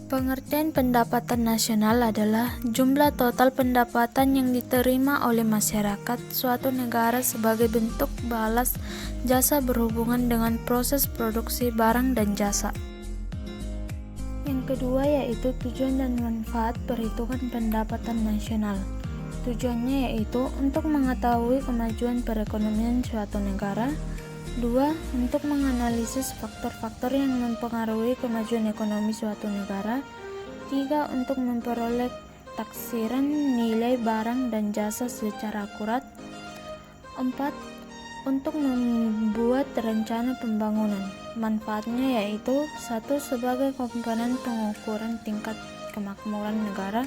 Pengertian pendapatan nasional adalah jumlah total pendapatan yang diterima oleh masyarakat suatu negara sebagai bentuk balas jasa berhubungan dengan proses produksi barang dan jasa. Yang kedua yaitu tujuan dan manfaat perhitungan pendapatan nasional. Tujuannya yaitu untuk mengetahui kemajuan perekonomian suatu negara. 2. Untuk menganalisis faktor-faktor yang mempengaruhi kemajuan ekonomi suatu negara. 3. Untuk memperoleh taksiran nilai barang dan jasa secara akurat. 4. Untuk membuat rencana pembangunan. Manfaatnya yaitu 1. Sebagai komponen pengukuran tingkat kemakmuran negara.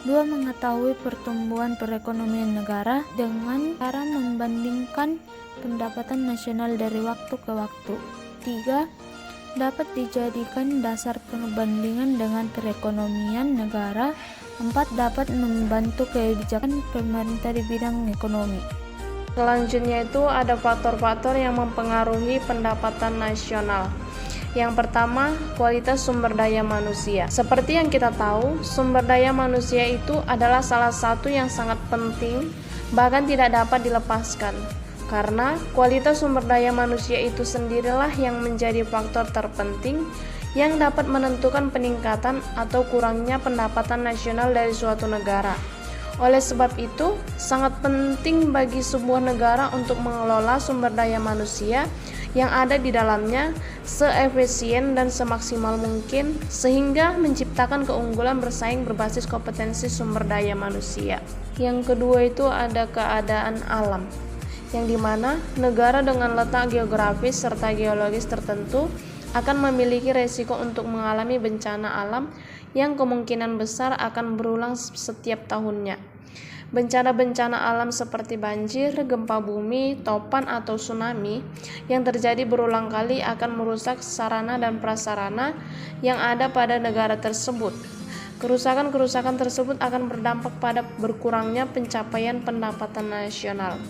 2. Mengetahui pertumbuhan perekonomian negara dengan cara membandingkan pendapatan nasional dari waktu ke waktu. 3. Dapat dijadikan dasar perbandingan dengan perekonomian negara. 4. Dapat membantu kebijakan pemerintah di bidang ekonomi. Selanjutnya itu ada faktor-faktor yang mempengaruhi pendapatan nasional. Yang pertama, kualitas sumber daya manusia. Seperti yang kita tahu, sumber daya manusia itu adalah salah satu yang sangat penting, bahkan tidak dapat dilepaskan. Karena kualitas sumber daya manusia itu sendirilah yang menjadi faktor terpenting yang dapat menentukan peningkatan atau kurangnya pendapatan nasional dari suatu negara. Oleh sebab itu, sangat penting bagi sebuah negara untuk mengelola sumber daya manusia yang ada di dalamnya seefisien dan semaksimal mungkin sehingga menciptakan keunggulan bersaing berbasis kompetensi sumber daya manusia. Yang kedua itu ada keadaan alam, yang dimana negara dengan letak geografis serta geologis tertentu akan memiliki resiko untuk mengalami bencana alam yang kemungkinan besar akan berulang setiap tahunnya. Bencana-bencana alam seperti banjir, gempa bumi, topan atau tsunami yang terjadi berulang kali akan merusak sarana dan prasarana yang ada pada negara tersebut. Kerusakan-kerusakan tersebut akan berdampak pada berkurangnya pencapaian pendapatan nasional.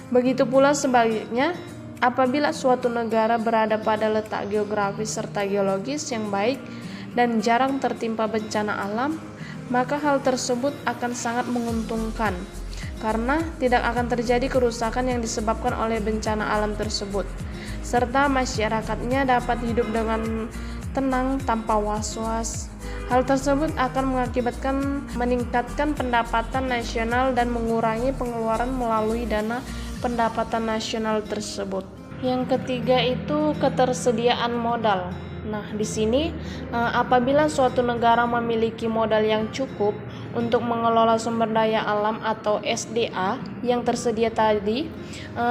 Begitu pula sebaliknya, apabila suatu negara berada pada letak geografis serta geologis yang baik dan jarang tertimpa bencana alam, maka hal tersebut akan sangat menguntungkan karena tidak akan terjadi kerusakan yang disebabkan oleh bencana alam tersebut, serta masyarakatnya dapat hidup dengan tenang tanpa was-was. Hal tersebut akan mengakibatkan meningkatkan pendapatan nasional dan mengurangi pengeluaran melalui dana pendapatan nasional tersebut. Yang ketiga itu ketersediaan modal. Nah, di sini apabila suatu negara memiliki modal yang cukup untuk mengelola sumber daya alam atau SDA yang tersedia tadi,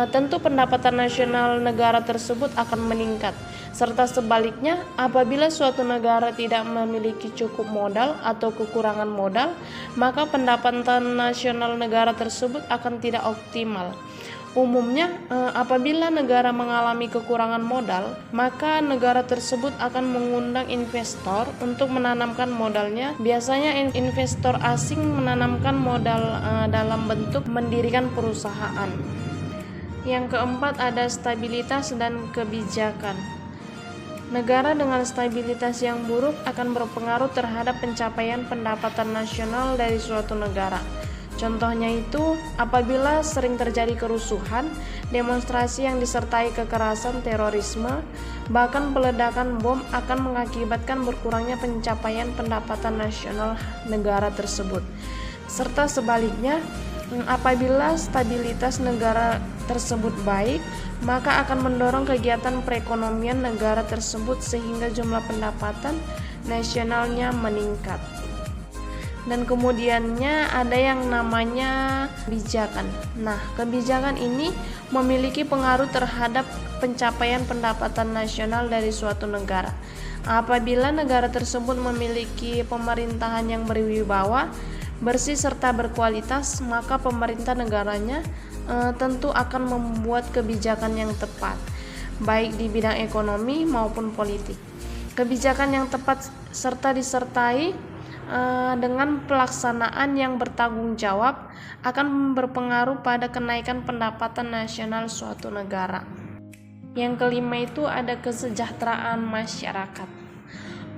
tentu pendapatan nasional negara tersebut akan meningkat. Serta sebaliknya, apabila suatu negara tidak memiliki cukup modal atau kekurangan modal, maka pendapatan nasional negara tersebut akan tidak optimal. Umumnya, apabila negara mengalami kekurangan modal, maka negara tersebut akan mengundang investor untuk menanamkan modalnya. Biasanya investor asing menanamkan modal dalam bentuk mendirikan perusahaan. Yang keempat ada stabilitas dan kebijakan. Negara dengan stabilitas yang buruk akan berpengaruh terhadap pencapaian pendapatan nasional dari suatu negara. Contohnya itu, apabila sering terjadi kerusuhan, demonstrasi yang disertai kekerasan, terorisme, bahkan peledakan bom akan mengakibatkan berkurangnya pencapaian pendapatan nasional negara tersebut. Serta sebaliknya, apabila stabilitas negara tersebut baik, maka akan mendorong kegiatan perekonomian negara tersebut sehingga jumlah pendapatan nasionalnya meningkat. Dan kemudiannya ada yang namanya kebijakan. Nah, kebijakan ini memiliki pengaruh terhadap pencapaian pendapatan nasional dari suatu negara. Apabila negara tersebut memiliki pemerintahan yang berwibawa, bersih serta berkualitas, maka pemerintah negaranya tentu akan membuat kebijakan yang tepat, baik di bidang ekonomi maupun politik. Kebijakan yang tepat serta disertai dengan pelaksanaan yang bertanggung jawab akan berpengaruh pada kenaikan pendapatan nasional suatu negara. Yang kelima itu ada kesejahteraan masyarakat.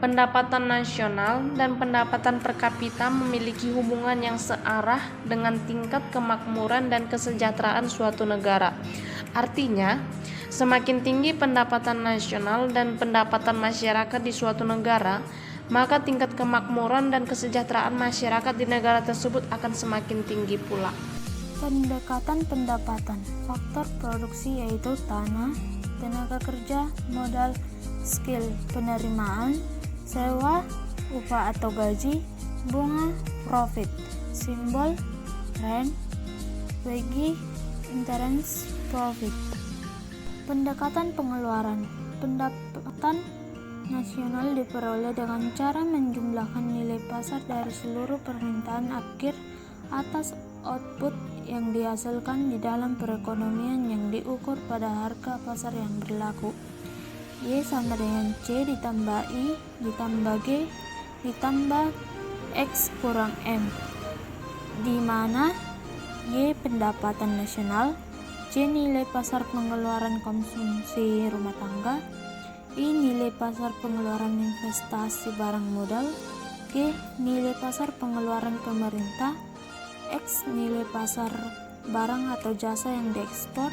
Pendapatan nasional dan pendapatan per kapita memiliki hubungan yang searah dengan tingkat kemakmuran dan kesejahteraan suatu negara. Artinya, semakin tinggi pendapatan nasional dan pendapatan masyarakat di suatu negara, maka tingkat kemakmuran dan kesejahteraan masyarakat di negara tersebut akan semakin tinggi pula. Pendekatan pendapatan, faktor produksi yaitu tanah, tenaga kerja, modal, skill, penerimaan, sewa, upah atau gaji, bunga, profit, simbol, rent, wage, interest, profit. Pendekatan pengeluaran, pendapatan nasional diperoleh dengan cara menjumlahkan nilai pasar dari seluruh permintaan akhir atas output yang dihasilkan di dalam perekonomian yang diukur pada harga pasar yang berlaku. Y sama dengan C ditambah I ditambah G ditambah X kurang M, di mana Y pendapatan nasional, C nilai pasar pengeluaran konsumsi rumah tangga, I nilai pasar pengeluaran investasi barang modal, G nilai pasar pengeluaran pemerintah, X nilai pasar barang atau jasa yang diekspor,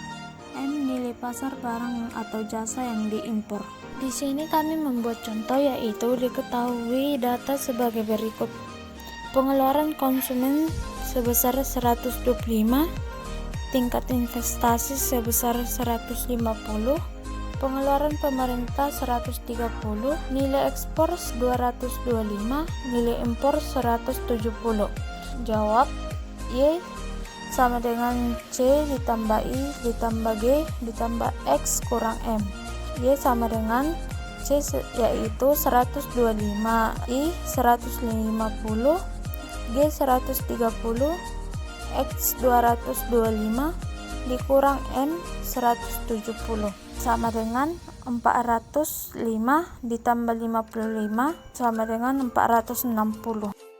M nilai pasar barang atau jasa yang diimpor. Di sini kami membuat contoh, yaitu diketahui data sebagai berikut. Pengeluaran konsumen sebesar 125, tingkat investasi sebesar 150, pengeluaran pemerintah 130, nilai ekspor 225, nilai impor 170. Jawab Y sama dengan C ditambah I ditambah G ditambah X kurang M. Y sama dengan C yaitu 125, I 150, G 130, X 225 dikurang M 170 sama dengan 405 ditambah 55 sama dengan 460.